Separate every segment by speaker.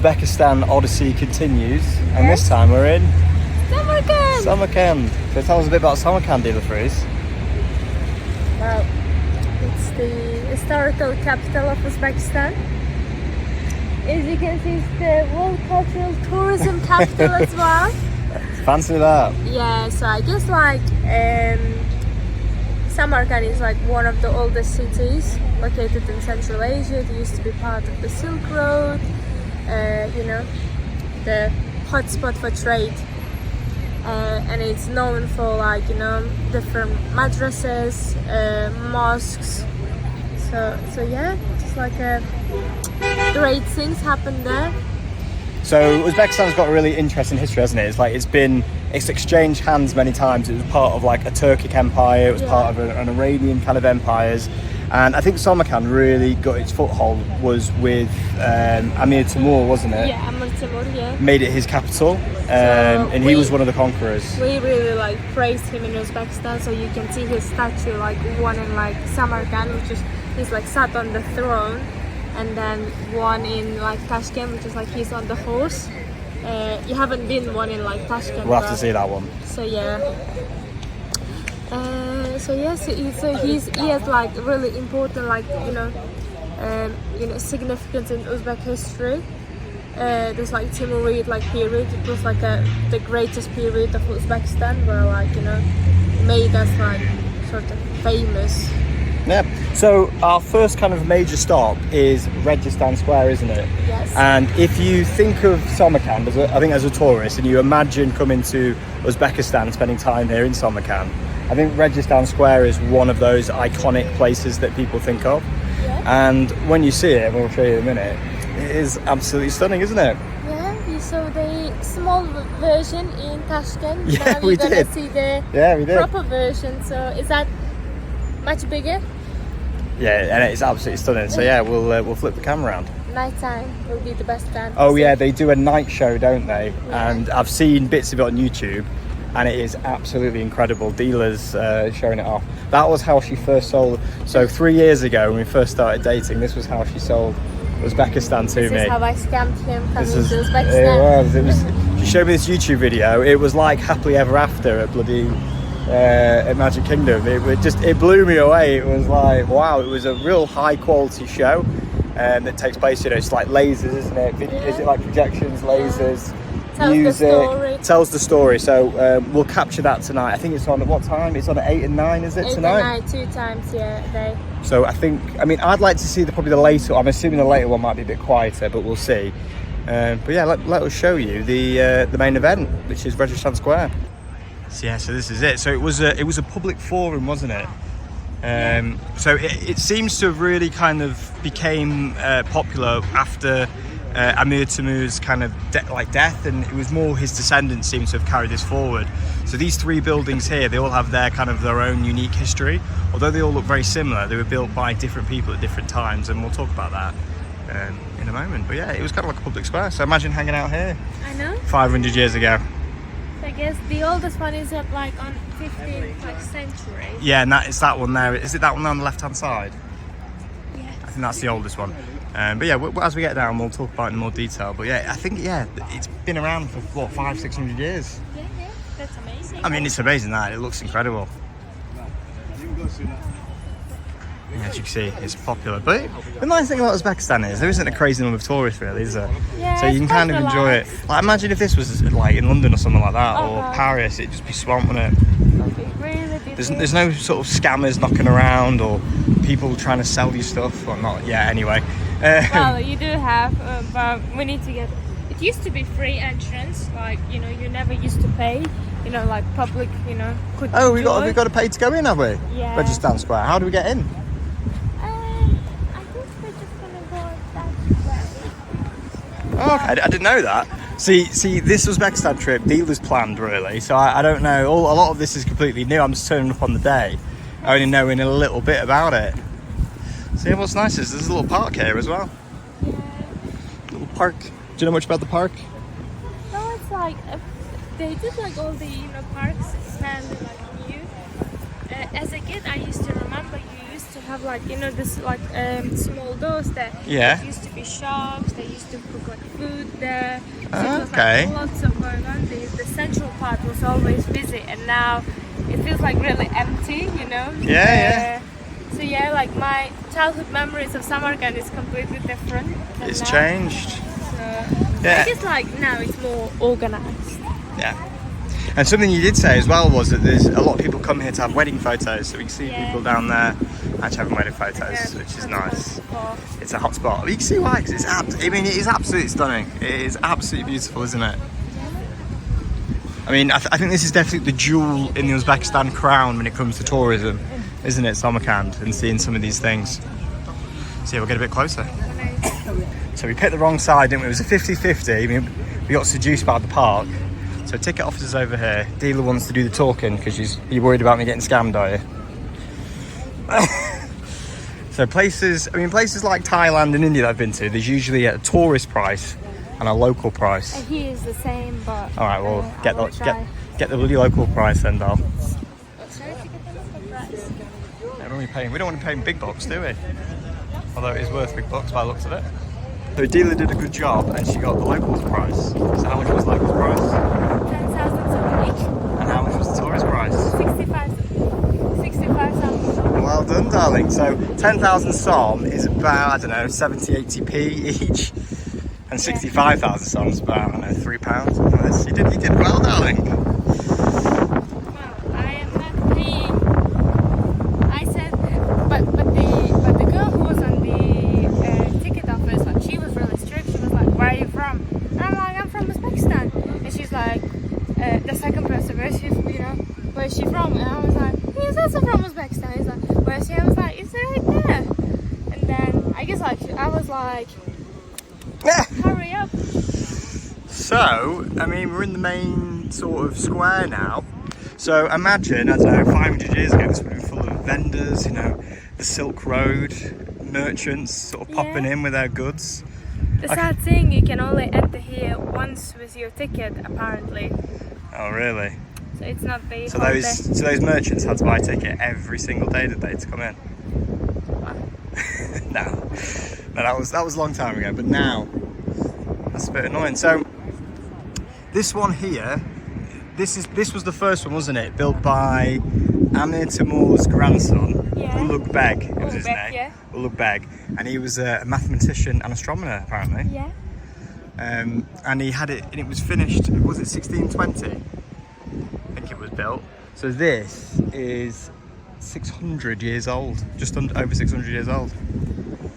Speaker 1: Uzbekistan Odyssey continues, and this time we're in Samarkand. So tell us a bit about Samarkand, Tilya-Kori.
Speaker 2: Well, it's the historical capital of Uzbekistan. As you can see, it's the World Cultural Tourism Capital as well.
Speaker 1: Fancy that.
Speaker 2: Yeah, so I guess like Samarkand is like one of the oldest cities located in Central Asia. It used to be part of the Silk Road, the hotspot for trade. And it's known for like, different madrasahs, mosques. So yeah, just like great things happen there.
Speaker 1: So Uzbekistan's got a really interesting history, hasn't it? It's like it's exchanged hands many times. It was part of like a Turkic empire. It was part of an Iranian kind of empires. And I think Samarkand really got its foothold was with Amir Timur, wasn't it?
Speaker 2: Yeah, Amir Timur, yeah.
Speaker 1: Made it his capital, and he was one of the conquerors.
Speaker 2: We really like praised him in Uzbekistan, so you can see his statue, like one in like Samarkand, which is he's like sat on the throne, and then one in like Tashkent, which is like he's on the horse. You haven't been one in like Tashkent.
Speaker 1: We'll have to see that one.
Speaker 2: So yeah. He has like really important significance in Uzbek history. There's like Timurid period. It was like the greatest period of Uzbekistan, where made us like sort of famous.
Speaker 1: Yeah. So our first kind of major stop is Registan Square, isn't it?
Speaker 2: Yes.
Speaker 1: And if you think of Samarkand as a tourist, and you imagine coming to Uzbekistan, spending time here in Samarkand, I think Registan Square is one of those iconic places that people think of. Yeah. And when you see it, and we'll show you in a minute, it is absolutely stunning, isn't it?
Speaker 2: Yeah, you saw the small version in Tashkent.
Speaker 1: Yeah,
Speaker 2: now
Speaker 1: we
Speaker 2: we're gonna
Speaker 1: did.
Speaker 2: see the
Speaker 1: we did.
Speaker 2: proper version. So is that much bigger?
Speaker 1: Yeah, and it's absolutely stunning. So yeah, we'll flip the camera around.
Speaker 2: Nighttime will be the best time.
Speaker 1: Oh yeah, they do a night show, don't they?
Speaker 2: Yeah.
Speaker 1: And I've seen bits of it on YouTube, and it is absolutely incredible. Dealers showing it off. That was how she first sold. So 3 years ago, when we first started dating, this was how she sold Uzbekistan to me.
Speaker 2: This is how I scammed him coming to Uzbekistan.
Speaker 1: It was. She showed me this YouTube video. It was like happily ever after at bloody at Magic Kingdom. It blew me away. It was like, wow, it was a real high quality show that takes place, it's like lasers, isn't it? Is it like projections, lasers, music, tells the story. So we'll capture that tonight. I think it's on at what time? It's on at 8 and 9, is it,
Speaker 2: 8
Speaker 1: tonight?
Speaker 2: 8 and 9, 2 times, a day. So
Speaker 1: I'd like to see probably the later. I'm assuming the later one might be a bit quieter, but we'll see. But yeah, let us show you the main event, which is Registan Square. So yeah, so this is it. So it was a public forum, wasn't it? So it seems to have really kind of became popular after Amir Timur's kind of death, and it was more his descendants seem to have carried this forward. So these three buildings here, they all have their own unique history. Although they all look very similar, they were built by different people at different times, and we'll talk about that in a moment. But yeah, it was kind of like a public square. So imagine hanging out here.
Speaker 2: I know.
Speaker 1: 500 years ago.
Speaker 2: I guess the oldest one is on 15th century.
Speaker 1: Yeah, and it's that one there. Is it that one on the left-hand side?
Speaker 2: Yes.
Speaker 1: I think that's the oldest one. But yeah, as we get down, we'll talk about it in more detail. But yeah, I think it's been around for what, 500-600 years.
Speaker 2: Yeah, that's amazing.
Speaker 1: I mean, it's amazing that it looks incredible. Yeah, as you can see, it's popular. But the nice thing about Uzbekistan is there isn't a crazy number of tourists, really, is there?
Speaker 2: Yeah,
Speaker 1: so you can kind of enjoy it. Like, imagine if this was like in London or something like that, or Paris, it'd just be swamped, wouldn't it?
Speaker 2: Really
Speaker 1: there's no sort of scammers knocking around or people trying to sell you stuff. Well, not yet, anyway.
Speaker 2: Well, you do have, but we need to get. It used to be free entrance, you never used to pay. Like public, could.
Speaker 1: Oh, we got to pay to go in, have we?
Speaker 2: Yeah.
Speaker 1: Registan Square. How do we get in?
Speaker 2: I think we're just gonna go that way.
Speaker 1: Oh, okay, I didn't know that. See, this Uzbekistan trip, dealers planned really, so I don't know. A lot of this is completely new. I'm just turning up on the day, only knowing a little bit about it. See, what's nice is there's a little park here as well.
Speaker 2: Yeah.
Speaker 1: Little park. Do you know much about the park?
Speaker 2: No, it's like they did like all the parks stand new. As a kid, I used to remember you used to have like, you know, this like small doors there.
Speaker 1: Yeah.
Speaker 2: There used to be shops. They used to cook like food there. So it was
Speaker 1: Okay.
Speaker 2: like lots of going on. The central part was always busy, and now it feels like really empty, you know.
Speaker 1: Yeah.
Speaker 2: So yeah, like my childhood memories of Samarkand is completely different. Than
Speaker 1: It's
Speaker 2: now.
Speaker 1: changed.
Speaker 2: So
Speaker 1: Yeah.
Speaker 2: I guess like now it's more organized.
Speaker 1: Yeah. And something you did say as well was that there's a lot of people come here to have wedding photos. So we can see people down there actually having wedding photos, which is nice. It's a hot spot. You can see why, because it is absolutely stunning. It is absolutely beautiful, isn't it? I mean, I think this is definitely the jewel in the Uzbekistan crown when it comes to tourism, isn't it, Samarkand, and seeing some of these things. So yeah, we'll get a bit closer. So we picked the wrong side, didn't we? It was a 50-50. I mean, we got seduced by the park. So ticket officer's over here. Dealer wants to do the talking because you're worried about me getting scammed, are you? So places like Thailand and India that I've been to, there's usually a tourist price and a local price.
Speaker 2: He is the same, but
Speaker 1: All right, well, get the bloody local price then, Dal. We don't want to pay big bucks, do we? Although it is worth big bucks by the looks of it. So the dealer did a good job and she got the locals price. So how much was the locals price?
Speaker 2: 10,000 each.
Speaker 1: And how much was the tourist price?
Speaker 2: 65,000.
Speaker 1: Well done, darling. So 10,000 som is about, I don't know, 70-80p each. And 65,000 som is about, I don't know, £3. You did well, darling.
Speaker 2: Well, I am not paying. I said, but the girl who was on the ticket office, like, she was really strict. She was like, "Where are you from?" And I'm like, "I'm from Uzbekistan." And she's like, the second person, where's she from? And I was like, "He's also from Uzbekistan." He's like, "Where's she?" I was like, "It's right there." And then I guess like I was like, hurry up.
Speaker 1: So, I mean, we're in the main sort of square now. So imagine, I don't know, 500 years ago, this would have been full of vendors, you know, the Silk Road, merchants sort of popping in with their goods.
Speaker 2: The sad thing, you can only enter here once with your ticket, apparently.
Speaker 1: Oh, really?
Speaker 2: So it's not the
Speaker 1: So those merchants had to buy a ticket every single day that they had to come in. No, that was a long time ago. But now that's a bit annoying. So this one here, this was the first one, wasn't it? Built by Amir Timur's grandson, Ulugh Beg. It was his name.
Speaker 2: Yeah.
Speaker 1: Ulugh Beg, and he was a mathematician and astronomer apparently.
Speaker 2: Yeah.
Speaker 1: And he had it, and it was finished. Was it 1620? I think it was built. So this is 600 years old, just over 600 years old.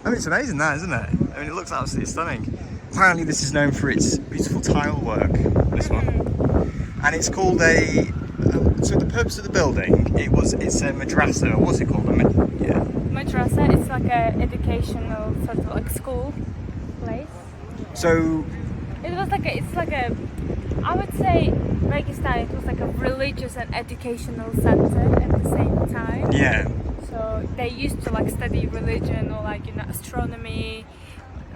Speaker 1: I mean, it's amazing that, isn't it? I mean, it looks absolutely stunning. Apparently this is known for its beautiful tile work, this one. And it's called so the purpose of the building, it's a madrasah, or what's it called?
Speaker 2: Madrasah, it's like a educational sort of like school place.
Speaker 1: So
Speaker 2: It's like a, I would say Registan, it was like a religious and educational center at the same time.
Speaker 1: Yeah.
Speaker 2: So they used to like study religion or like, you know, astronomy,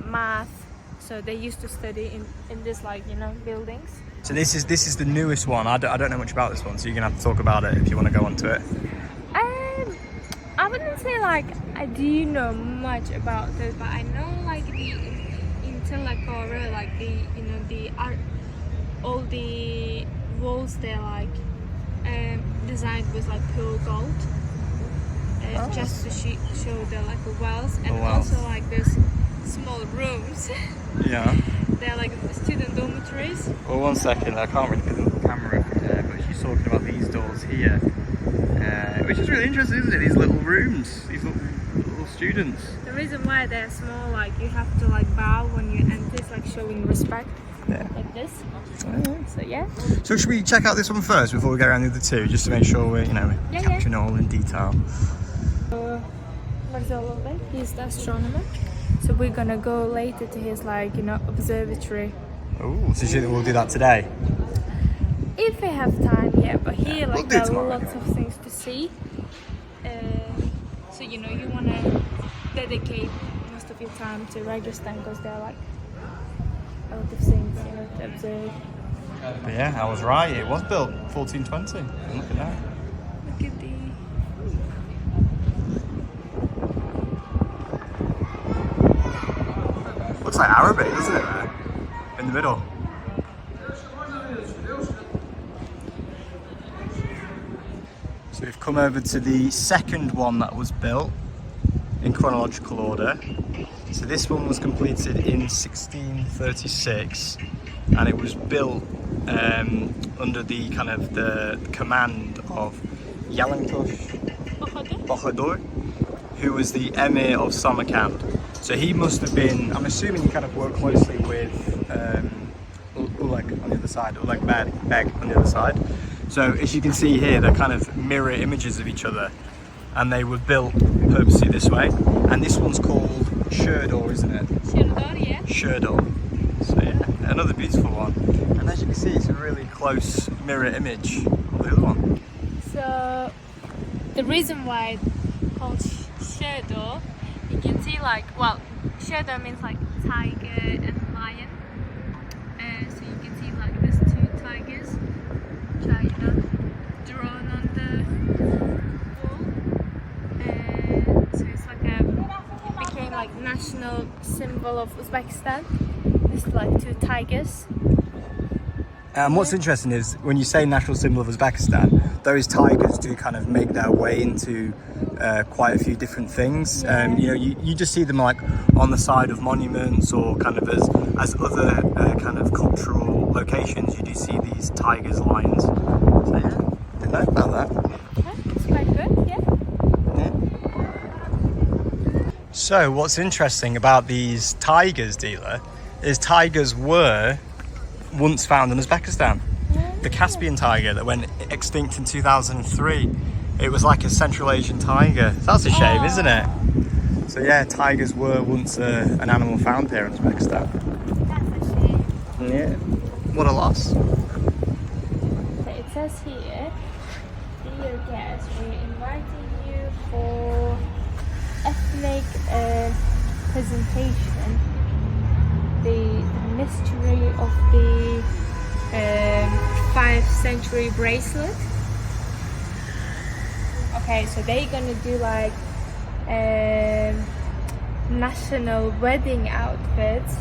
Speaker 2: math. So they used to study in this like, you know, buildings.
Speaker 1: So this is the newest one. I don't know much about this one, so you're gonna have to talk about it if you want to go on to it.
Speaker 2: I wouldn't say like I do know much about this, but I know like the Tilya-Kori, like the, you know, the art, all the walls they're like designed with like pure gold, just to show the like the wealth, and also like there's small rooms.
Speaker 1: Yeah.
Speaker 2: They're like student dormitories.
Speaker 1: Well, 1 second, I can't really get the camera from there, but she's talking about these doors here, which is really interesting, isn't it? These little rooms, these little students.
Speaker 2: The reason why they're small, like you have to like bow when you enter, it's like showing respect, like this. So yeah.
Speaker 1: So should we check out this one first before we go around the other two, just to make sure we're, you know, capturing it all in detail.
Speaker 2: Ulugh Beg, he's the astronomer. So we're gonna go later to his like, you know, observatory.
Speaker 1: Oh, so we'll do that today?
Speaker 2: If we have time, yeah. But here like there are lots
Speaker 1: anyway.
Speaker 2: of things to see. So you know you wanna dedicate most of your time to Registan because there are like a lot of things, you know, to observe.
Speaker 1: But yeah, I was right. It was built 1420. Look at that.
Speaker 2: Look at the.
Speaker 1: like Arabic, doesn't it? There? In the middle. So we've come over to the second one that was built in chronological order. So this one was completed in 1636, and it was built under the kind of the command of Yalantosh Bahadur, who was the emir of Samarkand. So he must have been, I'm assuming he kind of worked closely with Ulugh on the other side, Ulugh Beg on the other side. So as you can see here, they're kind of mirror images of each other, and they were built purposely this way. And this one's called Sher-Dor, isn't it?
Speaker 2: Sher-Dor, yeah.
Speaker 1: Sher-Dor. So yeah, another beautiful one. And as you can see, it's a really close mirror image of the other one.
Speaker 2: So the reason why it's called Sher-Dor, you can see like, well, Sher-Dor means like tiger and lion. So you can see like there's two tigers, drawn on the wall. So it's like it became like national symbol of Uzbekistan. It's like two tigers.
Speaker 1: What's interesting is when you say national symbol of Uzbekistan, those tigers do kind of make their way into quite a few different things. You know, you just see them like on the side of monuments or kind of as other kind of cultural locations. You do see these tigers, lions. So yeah, didn't know about that.
Speaker 2: Yeah, it's quite good, yeah.
Speaker 1: So what's interesting about these tigers, dealer, is tigers were once found in Uzbekistan. The Caspian tiger that went extinct in 2003. It was like a Central Asian tiger. That's a shame, isn't it? So yeah, tigers were once an animal found here in Uzbekistan.
Speaker 2: That's a shame.
Speaker 1: Yeah, what a loss.
Speaker 2: It says here, dear guests, we're inviting you for ethnic presentation. The mystery of the 5th century bracelet. Okay, so they're gonna do like national wedding outfits,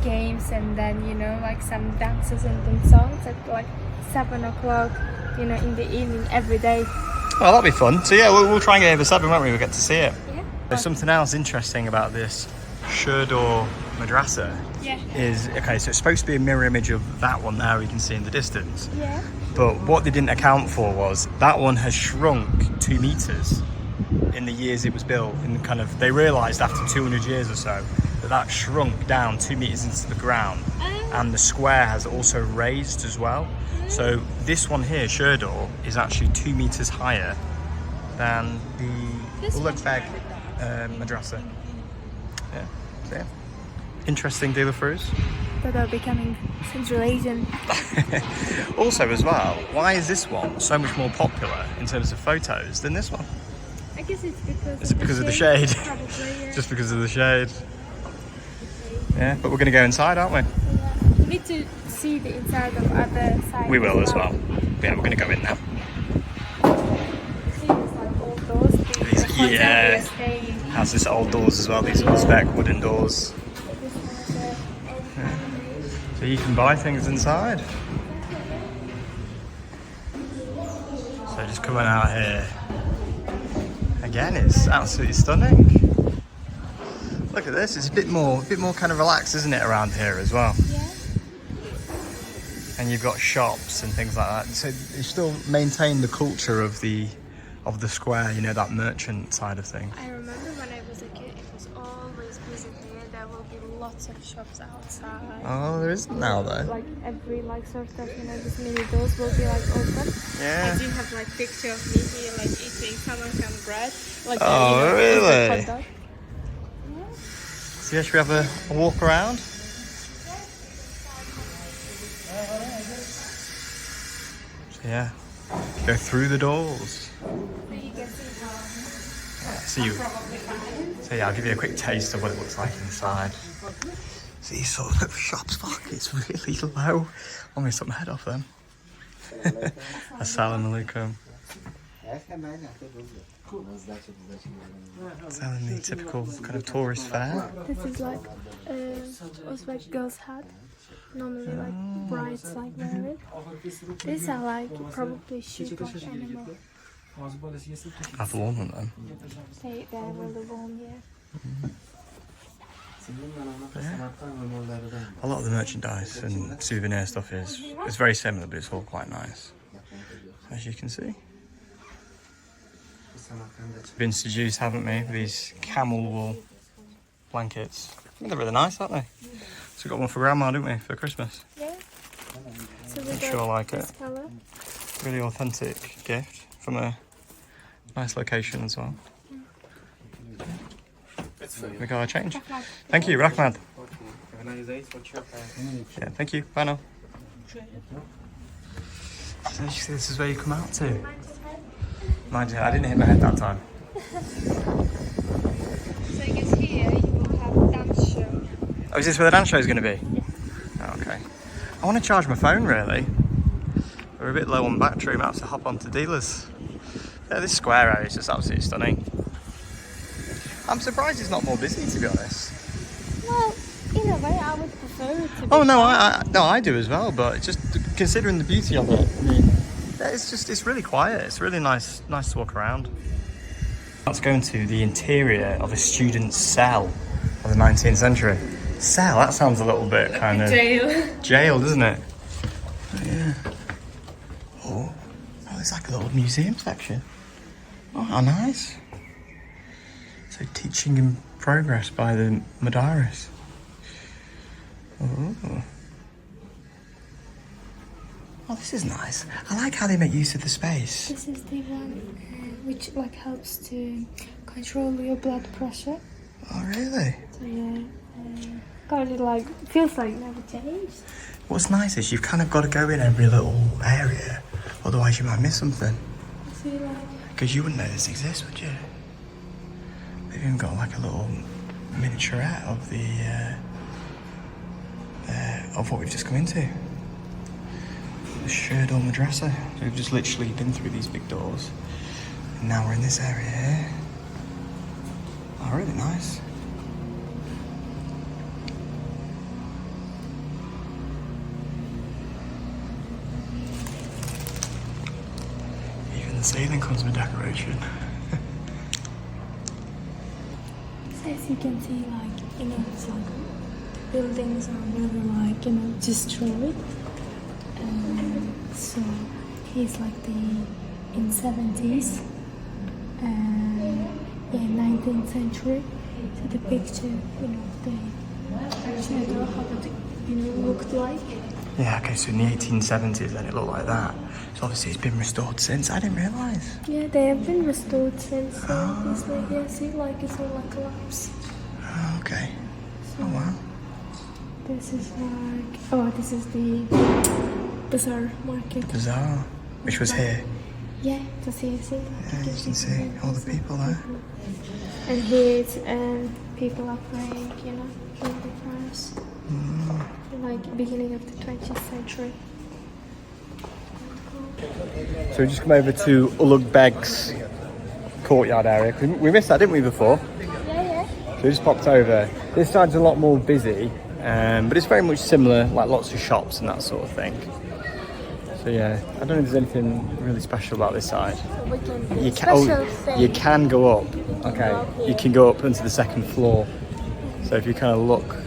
Speaker 2: games, and then like some dances and then songs at like 7 o'clock, in the evening every day.
Speaker 1: Well, that'll be fun. So yeah, we'll try and get over 7, won't we? We'll get to see it.
Speaker 2: Yeah.
Speaker 1: There's something else interesting about this Sher-Dor madrasa.
Speaker 2: Yeah.
Speaker 1: Okay, so it's supposed to be a mirror image of that one there we can see in the distance.
Speaker 2: Yeah.
Speaker 1: But what they didn't account for was that one has shrunk 2 meters in the years it was built. And kind of, they realized after 200 years or so that shrunk down 2 meters into the ground, and the square has also raised as well. So this one here, Sher-Dor, is actually 2 meters higher than the Ulugh Beg madrasa. Yeah. So yeah. Interesting dealer for us.
Speaker 2: That are becoming Central Asian.
Speaker 1: Also as well, why is this one so much more popular in terms of photos than this one?
Speaker 2: I guess it's because
Speaker 1: Is it because of the shade?
Speaker 2: Probably, yeah.
Speaker 1: Just because of the shade. Yeah, but we're going to go inside, aren't we?
Speaker 2: Yeah. We need to see the inside of other side.
Speaker 1: We will as well. Yeah, we're going to go in now.
Speaker 2: See, there's like all doors.
Speaker 1: Yeah. Has this old doors as well, these Uzbek wooden doors. So you can buy things inside. So just coming out here. Again, it's absolutely stunning. Look at this, it's a bit more kind of relaxed, isn't it, around here as well?
Speaker 2: Yeah.
Speaker 1: And you've got shops and things like that. So you still maintain the culture of the square, that merchant side of things.
Speaker 2: I remember when I was a kid, it was always busy here. There will be lots of shops outside.
Speaker 1: Oh, there isn't now though.
Speaker 2: Like every sort of these mini doors will be like open.
Speaker 1: Yeah.
Speaker 2: I do have like picture of me here like eating Samarkand bread. Like
Speaker 1: Oh, really?
Speaker 2: hot dog.
Speaker 1: So yeah, should we have a walk around? So yeah, go through the doors. So yeah, I'll give you a quick taste of what it looks like inside. So these sort of little shops, fuck, it's really low. I'm gonna stop my head off them. Assalamu alaikum. Selling the typical kind of tourist fare.
Speaker 2: This is like Uzbek girl's hat. Normally like brides like wear it. These are like probably sheep like animal.
Speaker 1: I've worn them.
Speaker 2: They're really warm, yeah.
Speaker 1: Yeah. A lot of the merchandise and souvenir stuff is very similar, but it's all quite nice, as you can see. Been seduced, haven't we? These camel wool blankets. I think they're really nice, aren't they? So we got one for Grandma, didn't we, for Christmas?
Speaker 2: Yeah. So we
Speaker 1: I'm sure I like it.
Speaker 2: Color.
Speaker 1: Really authentic gift from a nice location as well. We got our change. Thank you, Rahmad. Yeah, thank you. Bye now. So you see, this is where you come out to. Mind you, I didn't hit my head that time.
Speaker 2: So I guess here you will have dance show.
Speaker 1: Oh, is this where the dance show is going to be? Oh, okay. I want to charge my phone, really. We're a bit low on battery. Might have to hop onto dealers. Yeah, this square area is just absolutely stunning. I'm surprised it's not more busy, to be honest.
Speaker 2: Well, in a way, I would prefer it to be.
Speaker 1: Oh no, I do as well. But it's just considering the beauty of it. I mean, it's really quiet. It's really nice to walk around. Let's go into the interior of a student's cell of the 19th century. Cell? That sounds a little bit kind of jail, doesn't it? Oh, yeah. Oh, there's like a little museum section. Oh, how nice. So teaching in progress by the madrasahs. Oh, this is nice. I like how they make use of the space.
Speaker 2: This is the one which like helps to control your blood pressure.
Speaker 1: Oh, really?
Speaker 2: So yeah, kind of like feels like never changed.
Speaker 1: What's nice is you've kind of got to go in every little area, otherwise you might miss something.
Speaker 2: So like,
Speaker 1: because you wouldn't know this exists, would you? They've even got like a little miniaturette of the of what we've just come into. The Sher-Dor madrasah. So we've just literally been through these big doors, and now we're in this area here. Oh, really nice. Even the ceiling comes with decoration.
Speaker 2: so as you can see, like it's like the buildings are really like destroyed. So he's like in 70s and 19th century. So the picture, the Sher-Dor, how it looked like.
Speaker 1: Yeah, okay, so in the 1870s then it looked like that. So obviously it's been restored since. I didn't realise.
Speaker 2: Yeah, they have been restored since. So it's like, yeah, see, like it's all like collapsed.
Speaker 1: Oh, okay. So, oh wow.
Speaker 2: This is the bazaar market.
Speaker 1: Bazaar, which was here.
Speaker 2: Yeah, just here, see?
Speaker 1: Yeah, you can see all the people there.
Speaker 2: And here it's people are praying, during the prayers. Like beginning of the 20th century.
Speaker 1: So we just come over to Ulugh Beg's courtyard area. We missed that, didn't we, before?
Speaker 2: Yeah.
Speaker 1: So we just popped over. This side's a lot more busy, but it's very much similar, like lots of shops and that sort of thing. So yeah, I don't know if there's anything really special about this side. You can go up. Okay, you can go up into the second floor. So if you kind of look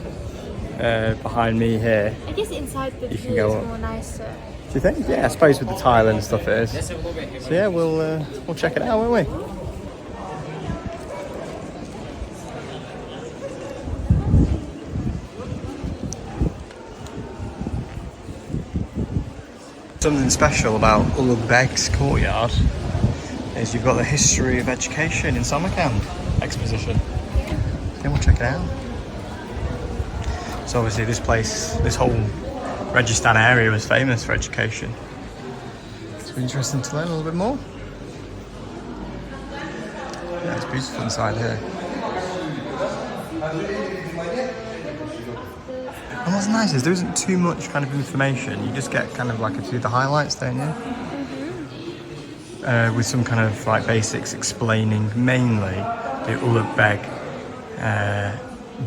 Speaker 1: behind me here,
Speaker 2: I guess inside the
Speaker 1: you can go up.
Speaker 2: More nicer.
Speaker 1: Do you think? Yeah, I suppose with the tile and stuff it is. So yeah, we'll check it out, won't we? Something special about Ulugh Beg's courtyard is you've got the history of education in Samarkand exposition. Yeah, we'll check it out. So obviously this whole Registan area was famous for education. It's interesting to learn a little bit more. Yeah, it's beautiful inside here. And what's nice is there isn't too much kind of information. You just get kind of like a few of the highlights, don't you? with some kind of like basics explaining mainly the Ulugh Beg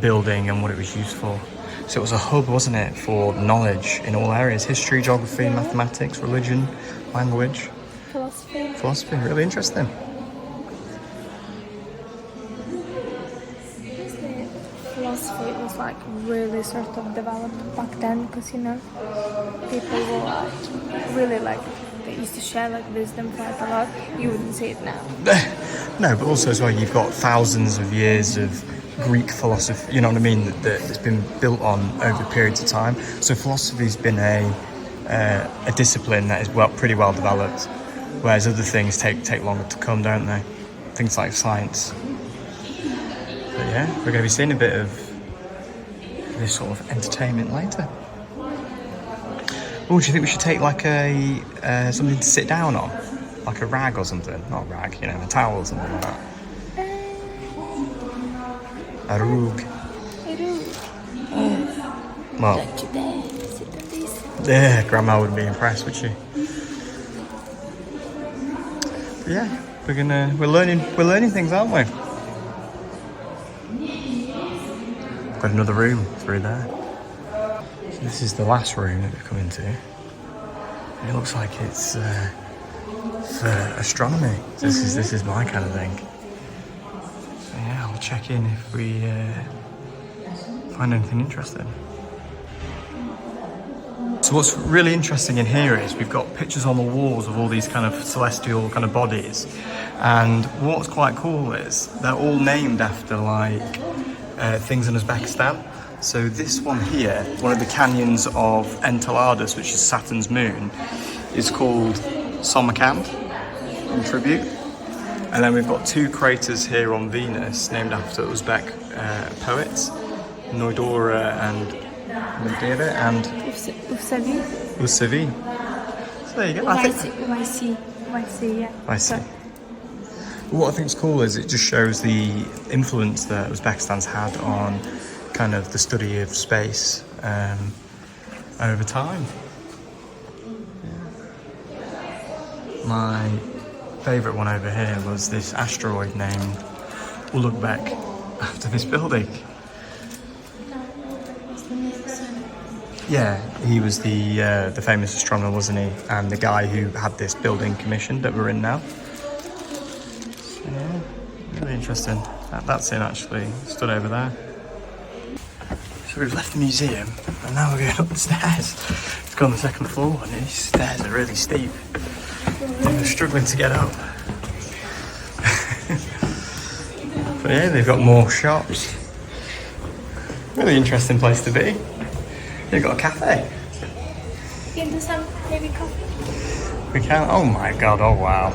Speaker 1: building and what it was used for. So it was a hub, wasn't it, for knowledge in all areas: history, geography, mathematics, religion, language, philosophy. Really interesting.
Speaker 2: Philosophy was like really sort of developed back then, because you know, people were like really like, they used to share like wisdom quite a lot. You wouldn't see it now.
Speaker 1: No, but also as well, you've got thousands of years of Greek philosophy, you know what I mean, that's been built on over periods of time. So philosophy's been a discipline that is pretty well developed, whereas other things take longer to come, don't they? Things like science. But yeah, we're going to be seeing a bit of this sort of entertainment later. Oh, do you think we should take like a something to sit down on? Like a rag or something? Not a rag, you know, a towel or something like that. A rug. Well, yeah, Grandma wouldn't be impressed, would she? But yeah, we're learning things, aren't we? Got another room through there. So this is the last room that we've come into. And it looks like it's for astronomy. This is my kind of thing. So yeah, I'll check in if we find anything interesting. So what's really interesting in here is we've got pictures on the walls of all these kind of celestial kind of bodies, and what's quite cool is they're all named after like things in Uzbekistan. So this one here, one of the canyons of Enceladus, which is Saturn's moon, is called Samarkand in tribute. And then we've got two craters here on Venus named after Uzbek poets, Sher-Dor and Madrasahs and Uzbekistan. So there you go. I see. What I think is cool is it just shows the influence that Uzbekistan's had on kind of the study of space over time. Yeah. My favourite one over here was this asteroid named Ulugh Beg after this building. Yeah, he was the famous astronomer, wasn't he? And the guy who had this building commissioned that we're in now. So, yeah, really interesting. That's it actually, stood over there. So we've left the museum and now we're going up the stairs. It's gone on the second floor and these stairs are really steep. And we're struggling to get up. But yeah, they've got more shops. Really interesting place to be. They've got a cafe.
Speaker 2: You can do some maybe coffee.
Speaker 1: We can. Oh my god! Oh wow!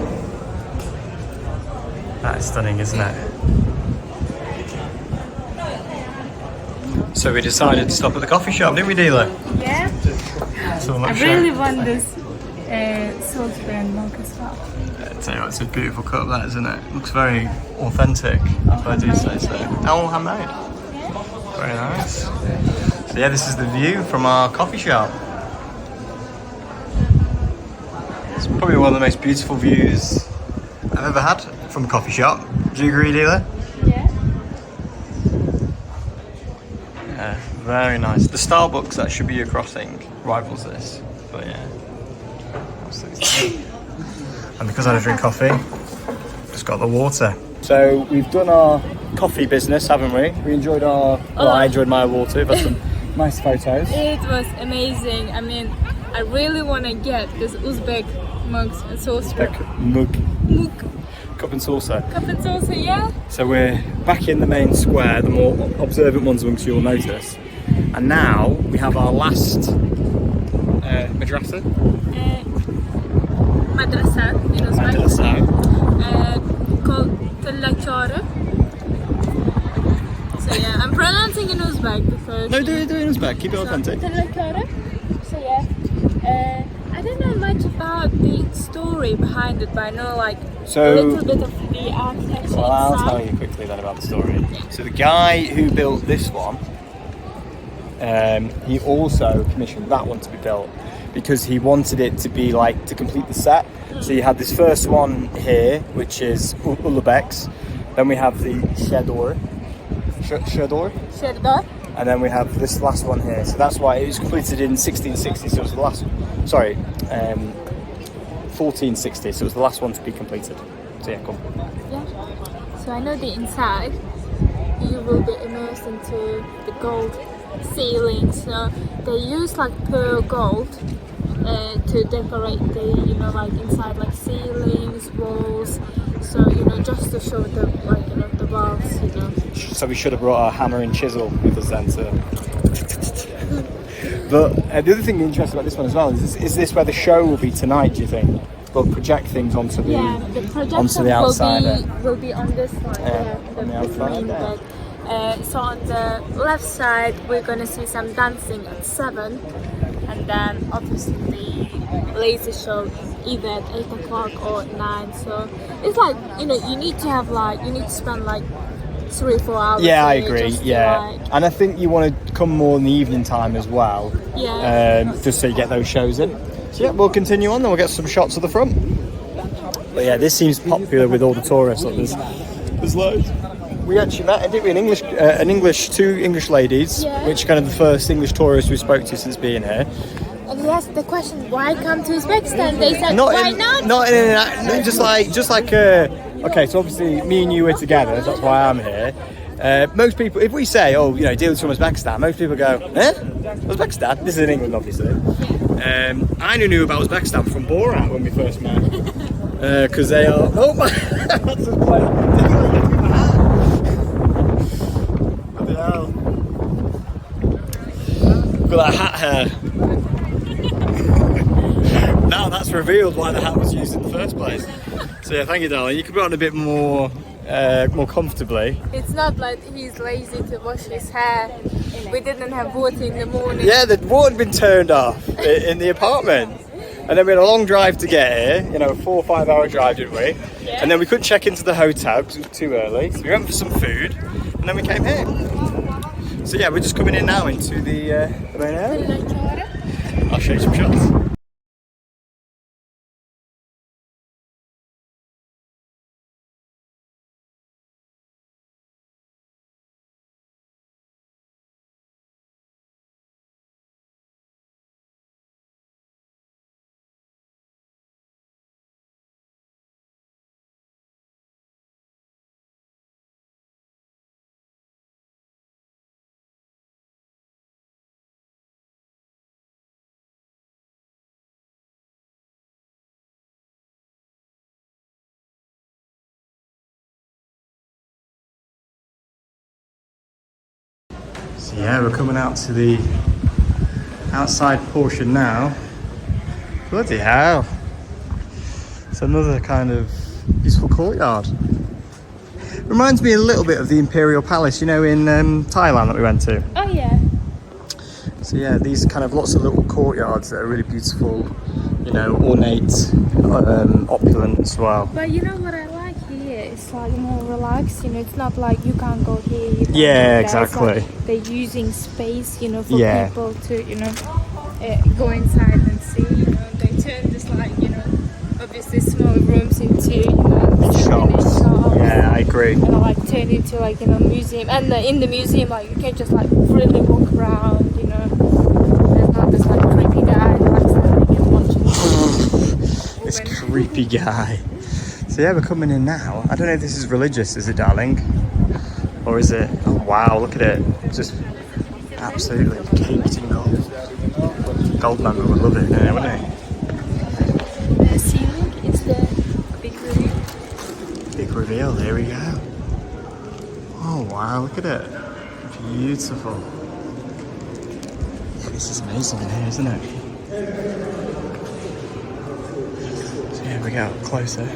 Speaker 1: That is stunning, isn't it? So we decided to stop at the coffee shop, didn't we, dealer?
Speaker 2: Yeah.
Speaker 1: So
Speaker 2: I really want this Salisbury and milk as well.
Speaker 1: I tell you what, it's a beautiful cup, that, isn't it? Looks very authentic, if I do say so. All handmade. Yeah. Very nice. So yeah, this is the view from our coffee shop. It's probably one of the most beautiful views I've ever had from a coffee shop. Do you agree, dealer?
Speaker 2: Yeah.
Speaker 1: Yeah, very nice. The Starbucks that should be your crossing rivals this, but yeah. Absolutely. And because I don't drink coffee, just got the water. So we've done our coffee business, haven't we? We enjoyed I enjoyed my water. We've had some nice photos.
Speaker 2: It was amazing. I mean, I really want to get this Uzbek mugs and saucer.
Speaker 1: Mug. Cup and saucer.
Speaker 2: Cup and saucer, yeah.
Speaker 1: So we're back in the main square, the more observant ones amongst you will notice. And now we have our last madrasa.
Speaker 2: Madrasah in Uzbek.
Speaker 1: Madrasah.
Speaker 2: Called Tilya-Kori. So yeah, I'm pronouncing in Uzbek because...
Speaker 1: No, do it in Uzbek, keep it authentic.
Speaker 2: Tilya-Kori. So yeah, I don't know much about the story behind it, but I know like a little bit of the architecture.
Speaker 1: Well, I'll tell you quickly then about the story. So the guy who built this one, he also commissioned that one to be built. because he wanted it to be like to complete the set. So you had this first one here, which is Ulugh Beg's. Then we have the Sher-Dor. Sher-Dor?
Speaker 2: Sher-Dor.
Speaker 1: And then we have this last one here. So that's why it was completed in 1660. So it was the last, 1460. So it was the last one to be completed. So yeah, come.
Speaker 2: Yeah. So I know the inside, you will be immersed into the gold ceiling. So they use like pure gold to decorate the, you know, like inside like ceilings, walls. So, you know, just to show the, like, you know, the wealth, you know.
Speaker 1: So we should have brought our hammer and chisel with us then to... But the other thing interesting about this one as well is this where the show will be tonight, do you think? We'll project things onto the, onto the outside.
Speaker 2: Will be on this one,
Speaker 1: on the outside there.
Speaker 2: So on the left side, we're going to see some dancing at 7. And then obviously the laser show either at 8 o'clock or 9. So it's like, you know, you need to spend like 3-4 hours.
Speaker 1: Yeah, I agree. Yeah, and I think you want to come more in the evening time as well.
Speaker 2: Yeah.
Speaker 1: Just so you get those shows in. So yeah, we'll continue on. Then we'll get some shots of the front. But yeah, this seems popular with all the tourists. Like there's loads. We actually met, didn't we, two English ladies, which are kind of the first English tourists we spoke to since being here.
Speaker 2: And we asked the question, why come to Uzbekistan? They said, why not?
Speaker 1: Just like okay, so obviously me and you were together, that's why I'm here. Most people, if we say, oh, you know, dealers from Uzbekistan, most people go, eh? Uzbekistan? This is in England, obviously. I only knew about Uzbekistan from Borat when we first met. Because they are, oh my, that's a plane. Look at that hat hair. Now that's revealed why the hat was used in the first place. So yeah, thank you, darling. You can put on a bit more comfortably.
Speaker 2: It's not like he's lazy to wash his hair. We didn't have water in the morning.
Speaker 1: Yeah, the water had been turned off in the apartment. And then we had a long drive to get here, you know, a 4 or 5 hour drive, didn't we?
Speaker 2: Yeah.
Speaker 1: And then we couldn't check into the hotel because it was too early. So we went for some food and then we came here. So yeah, we're just coming in now into the main area. I'll show you some shots. So yeah, we're coming out to the outside portion now. Bloody hell. It's another kind of beautiful courtyard. Reminds me a little bit of the Imperial Palace, you know, in Thailand that we went to.
Speaker 2: Oh yeah.
Speaker 1: So yeah, these kind of lots of little courtyards that are really beautiful, you know, ornate, opulent as well.
Speaker 2: But you know what I like here? It's like more relaxed, you know, it's not like you can't go here. You can't
Speaker 1: Yeah,
Speaker 2: go
Speaker 1: exactly.
Speaker 2: Like they're using space, you know, for people to, you know, go inside and see, you know, they turn this like, you know, obviously small rooms into, you know,
Speaker 1: Shops. Yeah, I agree.
Speaker 2: And like turn into like, you know, museum. And in the museum, like you can just like freely walk around, you know. There's not this like creepy guy like standing and watching.
Speaker 1: This creepy guy. So yeah, we're coming in now. I don't know if this is religious, is it, darling? Or is it? Oh wow, look at it. Just absolutely caked in gold. Goldman would love it now, wouldn't he?
Speaker 2: The ceiling is the big reveal.
Speaker 1: Big reveal, there we go. Oh wow, look at it. Beautiful. This is amazing in here, isn't it? So here we go, closer.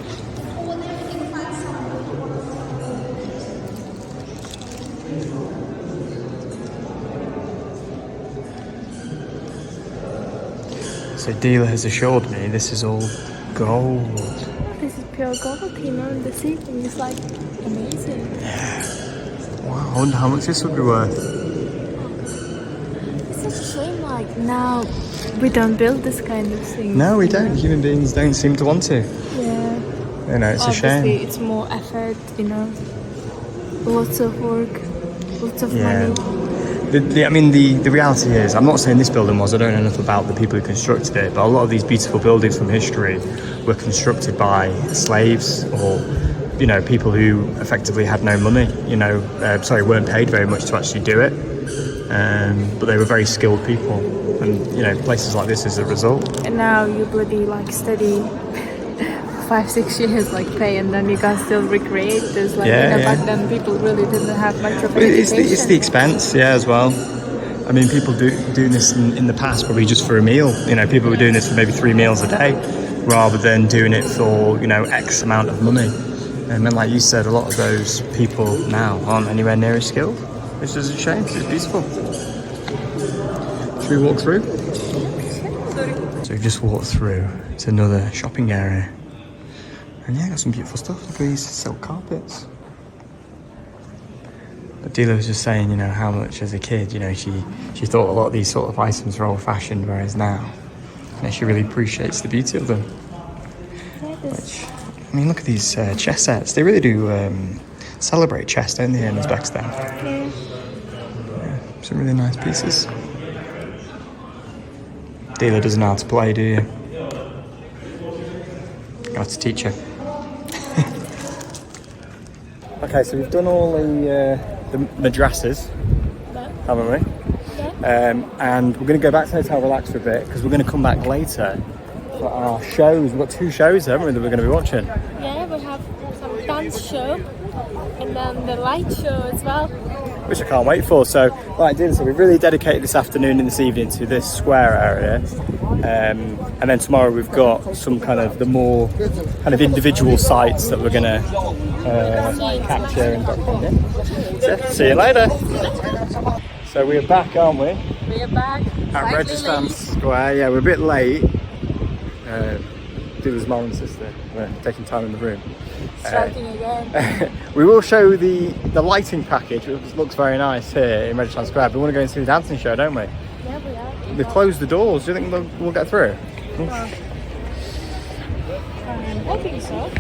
Speaker 1: So dealer has assured me this is all gold.
Speaker 2: This is pure gold, you know, the ceiling is like amazing.
Speaker 1: Yeah. Wow, I wonder how much this would be worth.
Speaker 2: It's such a shame, like, like now we don't build this kind of thing.
Speaker 1: No, we don't. Human beings don't seem to want to.
Speaker 2: Yeah.
Speaker 1: You know, it's a shame.
Speaker 2: Obviously, it's more effort, you know. Lots of work, lots of money.
Speaker 1: I mean, the reality is, I'm not saying this building was, I don't know enough about the people who constructed it, but a lot of these beautiful buildings from history were constructed by slaves or, you know, people who effectively had no money, you know, weren't paid very much to actually do it. But they were very skilled people. And, you know, places like this is a result.
Speaker 2: And now you bloody like study 5-6 years like pay, and then you can still recreate this. Like back then people really didn't have much of education.
Speaker 1: It's the expense, as well. I mean, people doing this in the past probably just for a meal. You know, people were doing this for maybe 3 meals a day, rather than doing it for, you know, X amount of money. And then, like you said, a lot of those people now aren't anywhere near as skilled, which is a shame. It's beautiful. Should we walk through? So we've just walked through to another shopping area. And yeah, got some beautiful stuff. Look at these silk carpets. But Dila was just saying, you know, how much as a kid, you know, she thought a lot of these sort of items were old-fashioned, whereas now, you know, she really appreciates the beauty of them. Which, I mean, look at these chess sets. They really do celebrate chess, don't they, in Uzbekistan? Yeah, some really nice pieces. Dila doesn't know how to play, do you? You have to teach her. Okay, so we've done all the madrasahs, haven't we? Yeah. And we're going to go back to the hotel, relax for a bit, because we're going to come back later for our shows. We've got 2 shows, haven't we, that we're going to be watching?
Speaker 2: Yeah, we have some dance show and then the light show as well.
Speaker 1: Which I can't wait for. So, like I did, so we've really dedicated this afternoon and this evening to this square area. And then tomorrow we've got some kind of the more kind of individual sites that we're going to capture and document. So, see you later. So we're back, aren't we?
Speaker 2: We are back.
Speaker 1: At Registan Square. Yeah, we're a bit late. Dila's mum and sister were taking time in the room.
Speaker 2: Striking again.
Speaker 1: We will show the lighting package, which looks very nice here in Registan Square, but we want to go and see the dancing show, don't we?
Speaker 2: Yeah, we are.
Speaker 1: They've closed the doors. Do you think we'll get through?
Speaker 2: Well, I think so.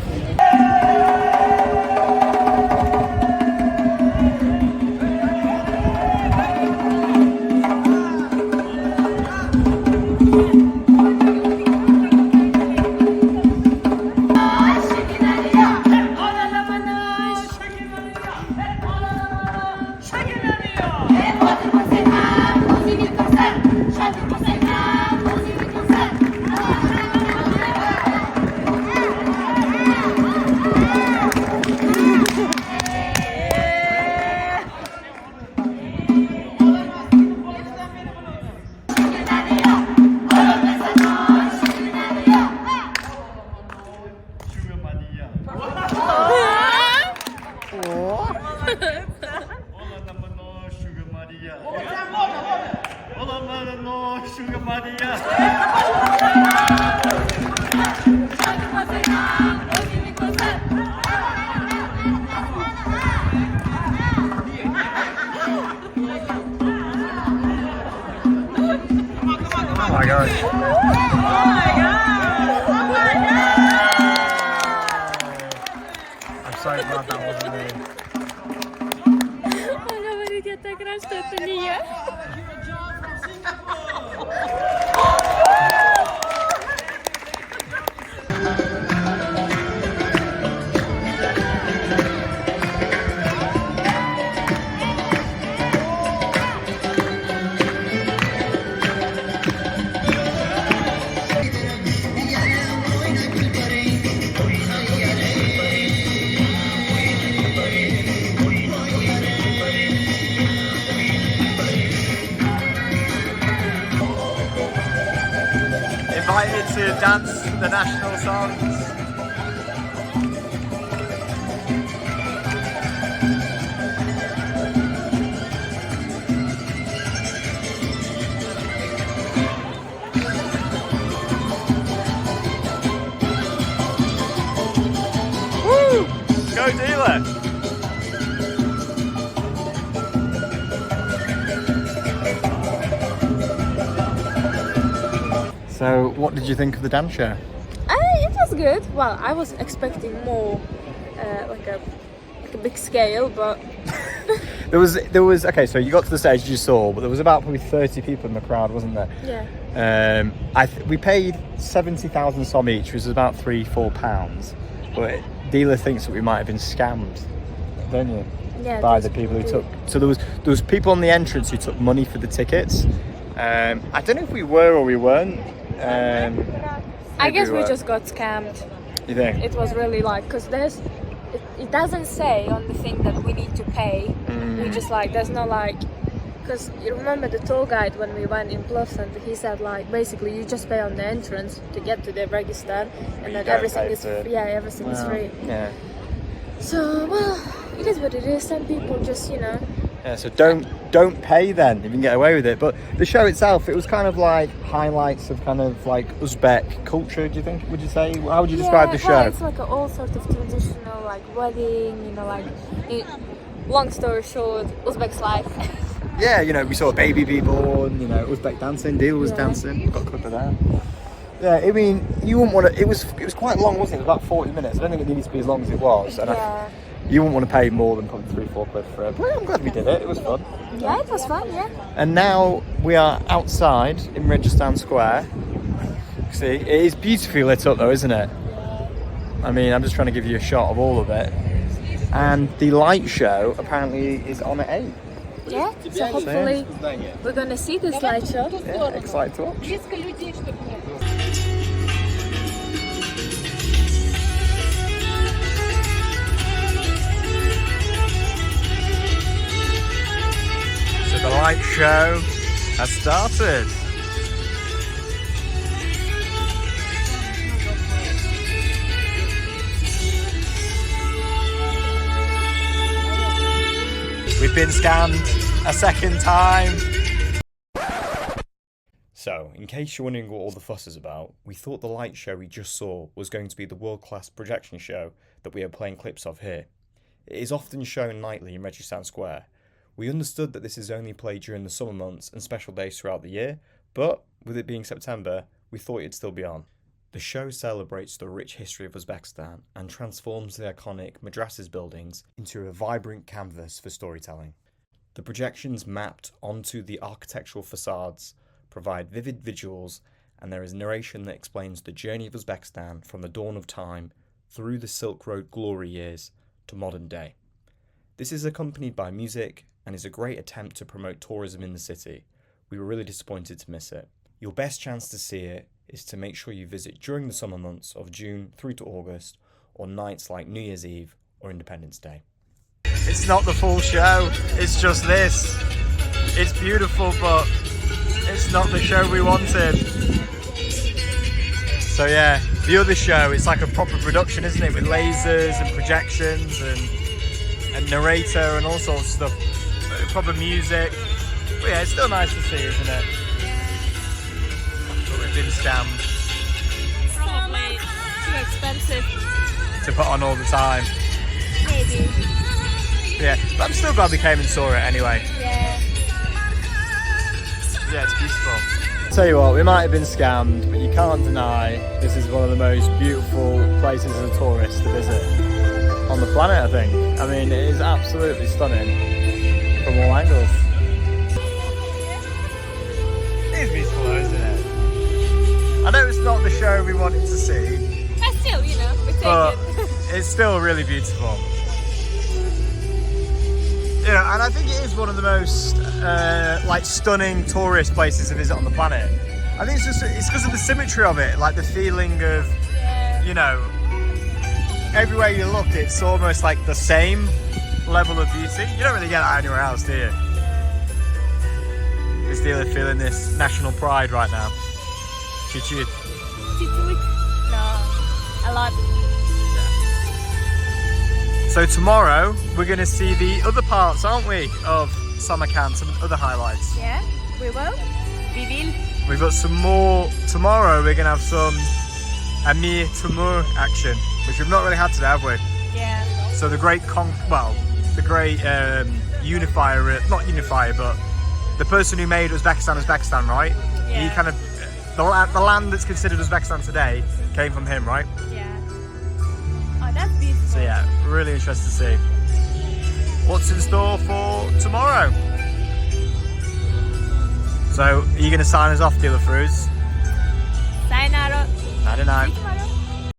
Speaker 1: Oh my gosh. Oh my god! Oh my god! I'm so glad that wasn't me.
Speaker 2: Он говорит, я так рад, что это не я.
Speaker 1: Invited to dance the national songs. Woo! Go Dila! So, what did you think of the dance show?
Speaker 2: It was good. Well, I was expecting more, like a big scale, but
Speaker 1: there was okay. So you got to the stage you saw, but there was about probably 30 people in the crowd, wasn't there?
Speaker 2: yeah.
Speaker 1: We paid 70,000 som each, which was about £3-4. But dealer thinks that we might have been scammed, don't you?
Speaker 2: Yeah.
Speaker 1: By the people who took. So there was people on the entrance who took money for the tickets. I don't know if we were or we weren't.
Speaker 2: I guess we just got scammed.
Speaker 1: You think?
Speaker 2: It was really like, because it doesn't say on the thing that we need to pay. We just like, there's no like, because you remember the tour guide when we went in Bluffs, he said like, basically you just pay on the entrance to get to the Registan, and then everything is everything is free.
Speaker 1: Yeah.
Speaker 2: So well, it is what it is. Some people just
Speaker 1: Yeah, so don't pay then if you can get away with it. But the show itself, it was kind of like highlights of kind of like Uzbek culture. Do you think? Would you say? How would you describe the show?
Speaker 2: Well, it's like all sorts of traditional like wedding. Long story short, Uzbek's life.
Speaker 1: Yeah, we saw a baby be born. Uzbek dancing. Deal was dancing. Got a clip of that. Yeah, I mean, you wouldn't want to. It was quite long, wasn't it? It was about 40 minutes. I don't think it needed to be as long as it was. And you wouldn't want to pay more than probably £3-4 for it. But I'm glad we did it. It was fun.
Speaker 2: Yeah, it was fun. Yeah.
Speaker 1: And now we are outside in Registan Square. See, it is beautifully lit up, though, isn't it?
Speaker 2: Yeah.
Speaker 1: I mean, I'm just trying to give you a shot of all of it. And the light show apparently is on at 8.
Speaker 2: Yeah. So hopefully we're gonna see this light show.
Speaker 1: Yeah, excited to watch. The light show has started. We've been scammed a second time. So, in case you're wondering what all the fuss is about, we thought the light show we just saw was going to be the world-class projection show that we are playing clips of here. It is often shown nightly in Registan Square. We understood that this is only played during the summer months and special days throughout the year, but with it being September, we thought it'd still be on. The show celebrates the rich history of Uzbekistan and transforms the iconic madrasahs buildings into a vibrant canvas for storytelling. The projections mapped onto the architectural facades provide vivid visuals, and there is narration that explains the journey of Uzbekistan from the dawn of time through the Silk Road glory years to modern day. This is accompanied by music and is a great attempt to promote tourism in the city. We were really disappointed to miss it. Your best chance to see it is to make sure you visit during the summer months of June through to August, or nights like New Year's Eve or Independence Day. It's not the full show, it's just this. It's beautiful, but it's not the show we wanted. So yeah, the other show, it's like a proper production, isn't it? With lasers and projections and narrator and all sorts of stuff. Proper music. But yeah, it's still nice to see, isn't it? But we've been scammed.
Speaker 2: Probably too expensive.
Speaker 1: To put on all the time.
Speaker 2: Maybe.
Speaker 1: Yeah, but I'm still glad we came and saw it anyway.
Speaker 2: Yeah.
Speaker 1: Yeah, it's beautiful. Tell you what, we might have been scammed, but you can't deny this is one of the most beautiful places as a tourist to visit on the planet, I think. I mean, it is absolutely stunning from all angles. It is beautiful though, isn't it? I know it's not the show we wanted to see.
Speaker 2: But still, we take
Speaker 1: but
Speaker 2: it.
Speaker 1: It's still really beautiful. And I think it is one of the most stunning tourist places to visit on the planet. I think it's because of the symmetry of it, like the feeling of, everywhere you look, it's almost like the same level of beauty. You don't really get that anywhere else, do you? Is Dealer feeling this national pride right now? Chit-chit.
Speaker 2: No, a lot.
Speaker 1: So tomorrow we're going to see the other parts, aren't we, of Samarkand, some other highlights.
Speaker 2: Yeah, we will. We will.
Speaker 1: We've got some more tomorrow. We're going to have some Amir Timur action, which we've not really had today, have we?
Speaker 2: Yeah.
Speaker 1: So the great unifier, not unifier, but the person who made Uzbekistan, right?
Speaker 2: Yeah.
Speaker 1: He kind of the land that's considered Uzbekistan today came from him, right?
Speaker 2: Yeah. Oh, that's beautiful.
Speaker 1: So yeah, really interested to see what's in store for tomorrow. So, are you going to sign us off, Tilya-Kori?
Speaker 2: Sayonara.
Speaker 1: I don't know.
Speaker 2: See you tomorrow.